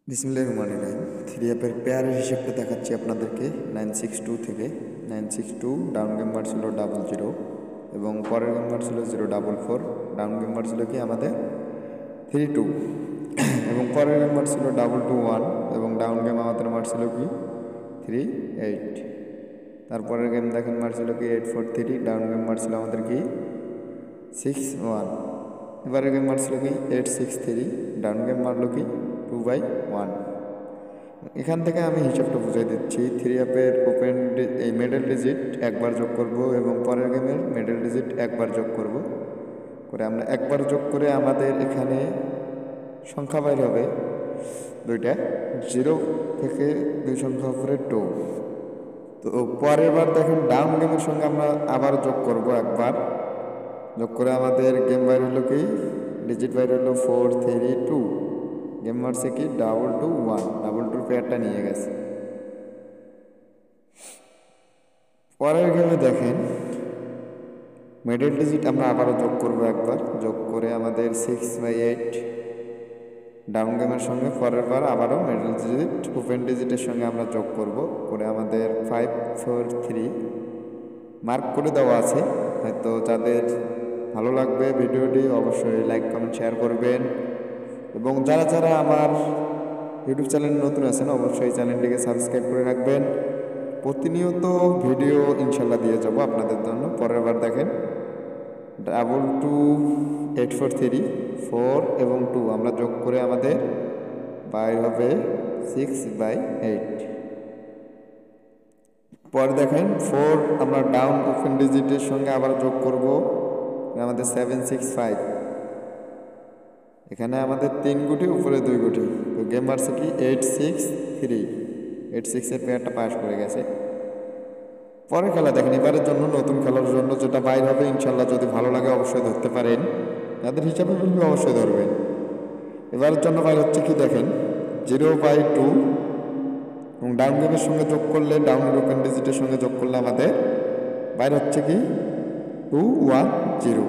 বিসমিল্লাহির রহমানির রহিম। থ্রি অ্যাপের পেয়ারের হিসেবটা দেখাচ্ছি আপনাদেরকে। 962 থেকে 962 ডাউন গেম্বার ছিল 00 এবং পরের গেম্বার ছিল 044। ডাউন গেম্বার ছিল কি আমাদের 32 এবং পরের গেম্বার ছিল 221 এবং ডাউন গেম আমাদের মার ছিল কি 38। তারপরের গেম দেখেন মার ছিল কি 843, ডাউন গেম মার ছিল আমাদের কি 61। এবারের গেম মার ছিল কি 863, ডাউন গেম মারলো কি 2/1। এখান থেকে আমি হিসাবটা বুঝিয়ে দিচ্ছি। থ্রি অ্যাপের এই মিডল ডিজিট একবার যোগ করব এবং পরের গেমের মিডল ডিজিট একবার যোগ করব করে আমরা একবার যোগ করে আমাদের এখানে সংখ্যা বাইর হবে দুইটা, 0 থেকে 2 সংখ্যা উপরে 2। তো পরের বার দেখেন ডাউন গেমের সঙ্গে আমরা আবার যোগ করব একবার, যোগ করে আমাদের গেম বাইর হলো কি ডিজিট বাইর হলো 432। গেম মারছে কি 221, 22 পেয়ারটা নিয়ে গেছে। পরের গেমে দেখেন মিডল ডিজিট আমরা আবারও যোগ করব একবার, যোগ করে আমাদের 6/8 ডাউন গেমের সঙ্গে পরের বার আবারও মিডল ডিজিট ওপেন ডিজিটের সঙ্গে আমরা যোগ করব করে আমাদের 543 মার্ক করে দেওয়া আছে। হয়তো যাদের ভালো লাগবে ভিডিওটি অবশ্যই লাইক কমেন্ট শেয়ার করবেন এবং যারা যারা আমার ইউটিউব চ্যানেল নতুন আছেন অবশ্যই চ্যানেলটিকে সাবস্ক্রাইব করে রাখবেন। প্রতিনিয়ত ভিডিও ইনশাল্লাহ দিয়ে যাব আপনাদের জন্য। পরের বার দেখেন 22843 4 এবং 2 আমরা যোগ করে আমাদের বাইর হবে 6/8। পরে দেখেন 4 আমরা ডাউন ওপেন ডিজিটের সঙ্গে আবার যোগ করব, আমাদের 765। এখানে আমাদের 3 গুটি উপরে 2 গুটি, তো গেম মারছে কি 863। 86 এর পেয়ারটা পাস করে গেছে। পরে খেলা দেখেন এবারের জন্য নতুন খেলার জন্য যেটা বাইর হবে ইনশাল্লাহ যদি ভালো লাগে অবশ্যই ধরতে পারেন, যাদের হিসাবে বলবে অবশ্যই ধরবেন। এবারের জন্য বাইর হচ্ছে কি দেখেন 0/2 এবং ডাউন গেমের সঙ্গে যোগ করলে ডাউনের ওপেন ডিজিটের সঙ্গে যোগ করলে আমাদের বাইর হচ্ছে কি 210।